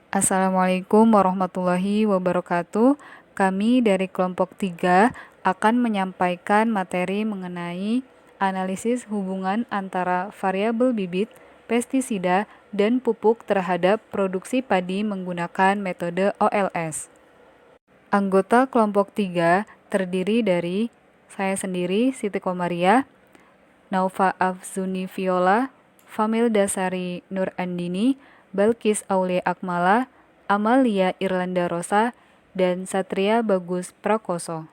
Assalamualaikum warahmatullahi wabarakatuh. Kami dari kelompok 3 akan menyampaikan materi mengenai analisis hubungan antara variabel bibit, pestisida, dan pupuk terhadap produksi padi menggunakan metode OLS. Anggota kelompok 3 terdiri dari saya sendiri, Siti Komaria, Naufa Afzuni Viola, Famil Dasari Nur Andini, Balkis Aulia Akmala, Amalia Irlanda Rosa, dan Satria Bagus Prakoso.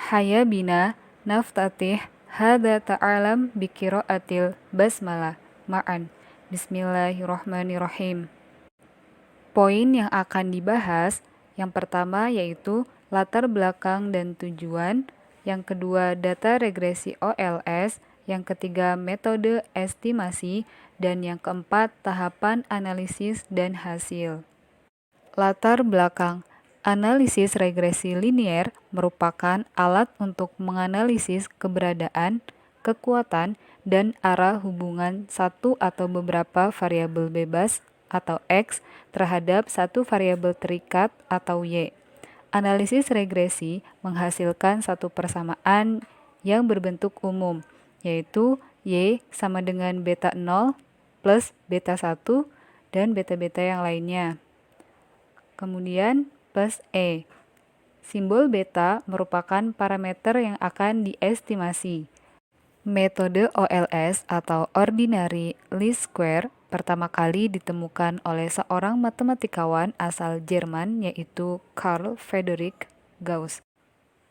Haya bina naftatih hada ta'alam biqiraatil basmalah ma'an. Bismillahirrahmanirrahim. Poin yang akan dibahas, yang pertama yaitu latar belakang dan tujuan, yang kedua data regresi OLS, yang ketiga metode estimasi, dan yang keempat tahapan analisis dan hasil. Latar belakang. Analisis regresi linier merupakan alat untuk menganalisis keberadaan, kekuatan, dan arah hubungan satu atau beberapa variabel bebas atau X terhadap satu variabel terikat atau Y. Analisis regresi menghasilkan satu persamaan yang berbentuk umum, yaitu Y sama dengan beta 0 plus beta 1 dan beta-beta yang lainnya. Kemudian plus E. Simbol beta merupakan parameter yang akan diestimasi. Metode OLS atau Ordinary Least Square pertama kali ditemukan oleh seorang matematikawan asal Jerman yaitu Carl Friedrich Gauss.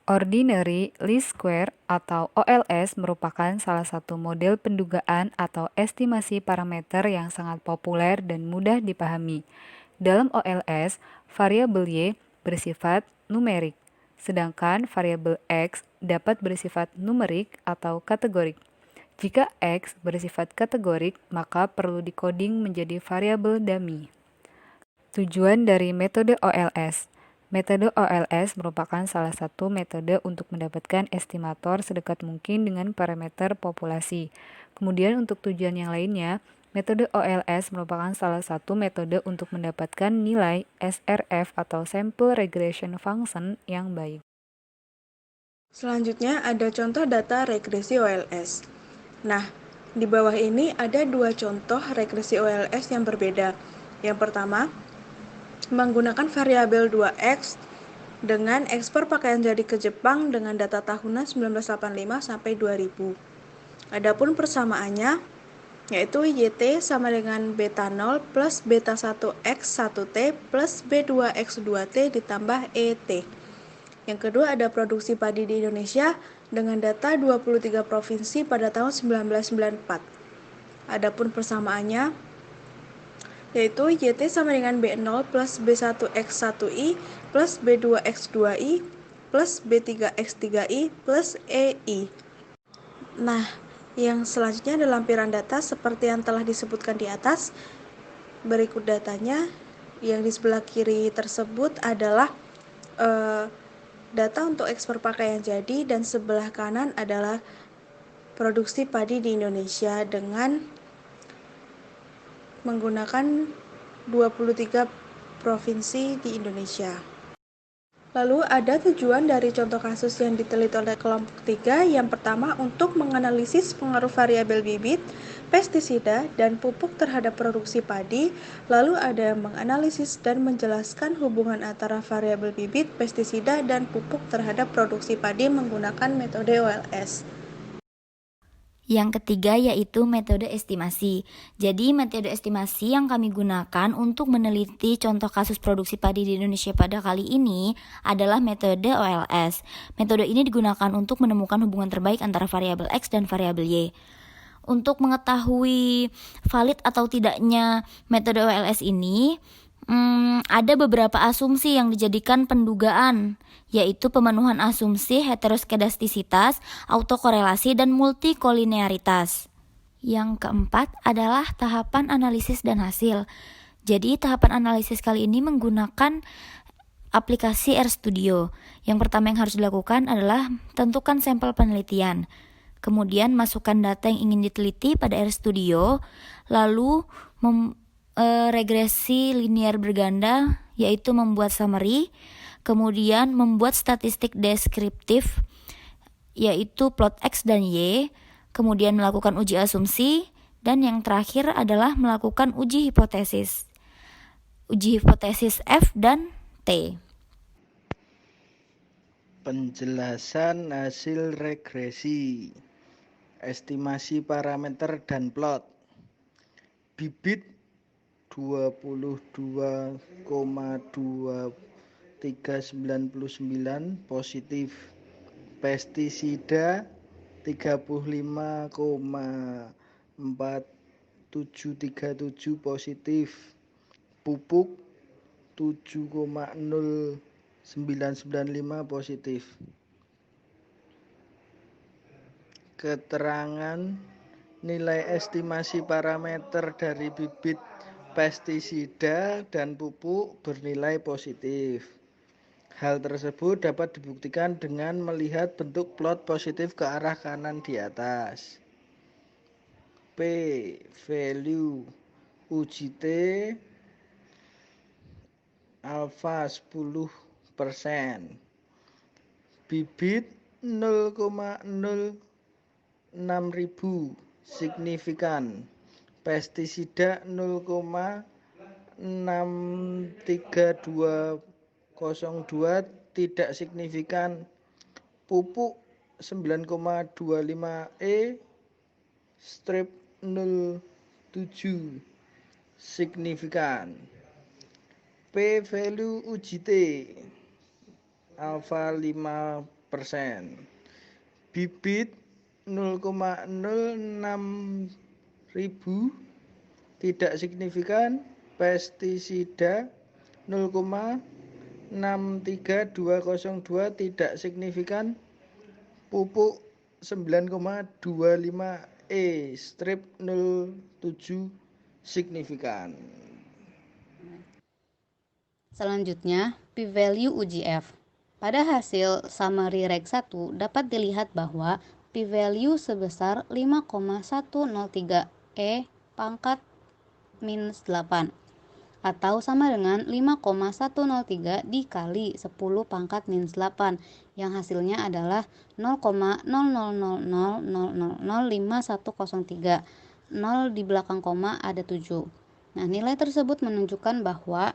Ordinary Least Square atau OLS merupakan salah satu model pendugaan atau estimasi parameter yang sangat populer dan mudah dipahami. Dalam OLS, variabel Y bersifat numerik, sedangkan variabel X dapat bersifat numerik atau kategorik. Jika X bersifat kategorik, maka perlu dikoding menjadi variabel dummy. Tujuan dari metode OLS. Metode OLS merupakan salah satu metode untuk mendapatkan estimator sedekat mungkin dengan parameter populasi. Kemudian untuk tujuan yang lainnya, metode OLS merupakan salah satu metode untuk mendapatkan nilai SRF atau Sample Regression Function yang baik. Selanjutnya ada contoh data regresi OLS. Nah, di bawah ini ada dua contoh regresi OLS yang berbeda. Yang pertama, menggunakan variabel 2X dengan ekspor pakaian jadi ke Jepang dengan data tahunan 1985 sampai 2000. Adapun persamaannya yaitu YT sama dengan beta 0 plus beta 1X1T plus B2X2T ditambah ET. Yang kedua ada produksi padi di Indonesia dengan data 23 provinsi pada tahun 1994. Adapun persamaannya yaitu YT sama dengan B0 plus B1X1I plus B2X2I plus B3X3I plus EI. Nah, yang selanjutnya ada lampiran data seperti yang telah disebutkan di atas. Berikut datanya. Yang di sebelah kiri tersebut adalah data untuk ekspor pakaian jadi, dan sebelah kanan adalah produksi padi di Indonesia dengan menggunakan 23 provinsi di Indonesia. Lalu ada tujuan dari contoh kasus yang diteliti oleh kelompok 3. Yang pertama, untuk menganalisis pengaruh variabel bibit, pestisida, dan pupuk terhadap produksi padi. Lalu ada menganalisis dan menjelaskan hubungan antara variabel bibit, pestisida, dan pupuk terhadap produksi padi menggunakan metode OLS. Yang ketiga yaitu metode estimasi. Jadi metode estimasi yang kami gunakan untuk meneliti contoh kasus produksi padi di Indonesia pada kali ini adalah metode OLS. Metode ini digunakan untuk menemukan hubungan terbaik antara variabel X dan variabel Y. Untuk mengetahui valid atau tidaknya metode OLS ini, ada beberapa asumsi yang dijadikan pendugaan, yaitu pemenuhan asumsi heteroskedastisitas, autokorelasi, dan multikolinearitas. Yang keempat adalah tahapan analisis dan hasil. Jadi tahapan analisis kali ini menggunakan aplikasi RStudio. Yang pertama yang harus dilakukan adalah tentukan sampel penelitian. Kemudian masukkan data yang ingin diteliti pada RStudio, lalu regresi linear berganda, yaitu membuat summary, kemudian membuat statistik deskriptif, yaitu plot X dan Y, kemudian melakukan uji asumsi, dan yang terakhir adalah melakukan uji hipotesis F dan T. Penjelasan hasil regresi, estimasi parameter dan plot. Bibit 22,2399 positif, pestisida 35,4737 positif, pupuk 7,0995 positif. Keterangan nilai estimasi parameter dari bibit pestisida dan pupuk bernilai positif. Hal tersebut dapat dibuktikan dengan melihat bentuk plot positif ke arah kanan di atas. P value uji T alfa 10%, bibit 0,06.000 signifikan, pestisida 0,63202 tidak signifikan, pupuk 9,25 strip 07 signifikan. P value uji T alfa 5%, bibit 0,06.000 tidak signifikan, pestisida 0,63202 tidak signifikan, pupuk 9,25 strip 07 signifikan. Selanjutnya, p-value uji F. Pada hasil summary reg 1 dapat dilihat bahwa p-value sebesar 5,103 pangkat minus 8 atau sama dengan 5,103 dikali 10 pangkat minus 8 yang hasilnya adalah 0,0000005103. 0 di belakang koma ada 7. Nah, nilai tersebut menunjukkan bahwa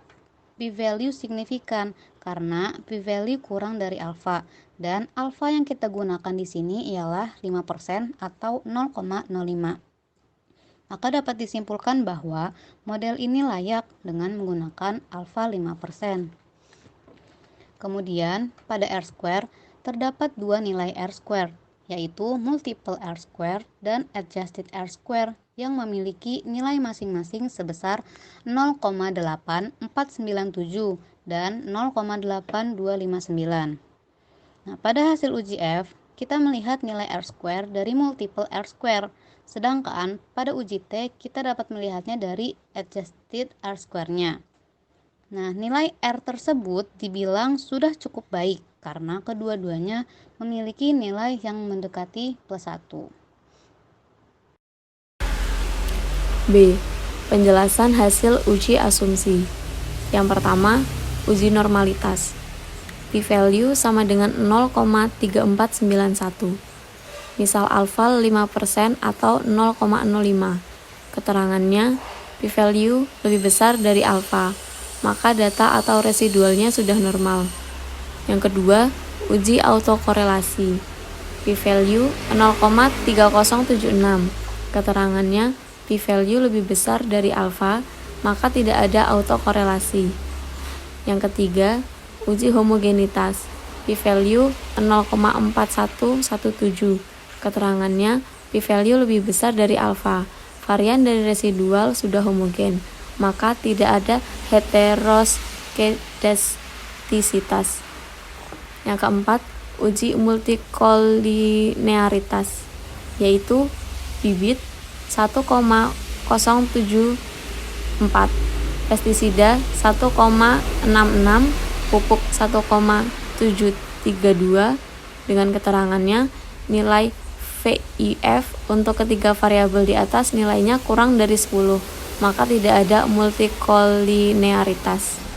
p-value signifikan karena p-value kurang dari alfa, dan alfa yang kita gunakan di sini ialah 5% atau 0,05. Maka dapat disimpulkan bahwa model ini layak dengan menggunakan alfa 5%. Kemudian, pada R-square terdapat dua nilai R-square, yaitu multiple R-square dan adjusted R-square yang memiliki nilai masing-masing sebesar 0,8497 dan 0,8259. Nah, pada hasil uji F, kita melihat nilai R-square dari multiple R-square, sedangkan pada uji T kita dapat melihatnya dari adjusted R-square-nya. Nah, nilai R tersebut dibilang sudah cukup baik karena kedua-duanya memiliki nilai yang mendekati +1. B. Penjelasan hasil uji asumsi. Yang pertama, uji normalitas. P-value sama dengan 0,3491. Misal alfa 5% atau 0,05. Keterangannya, p-value lebih besar dari alfa, maka data atau residualnya sudah normal. Yang kedua, uji autokorelasi. P-value 0,3076. Keterangannya, p-value lebih besar dari alfa, maka tidak ada autokorelasi. Yang ketiga, uji homogenitas. P-value 0,4117. Keterangannya, p-value lebih besar dari alfa. Varian dari residual sudah homogen, maka tidak ada heteroskedastisitas. Yang keempat, uji multikolinearitas, yaitu bibit 1,074, pestisida 1,66, pupuk 1,732. Dengan keterangannya, nilai VIF untuk ketiga variabel di atas nilainya kurang dari 10, maka tidak ada multikolinearitas.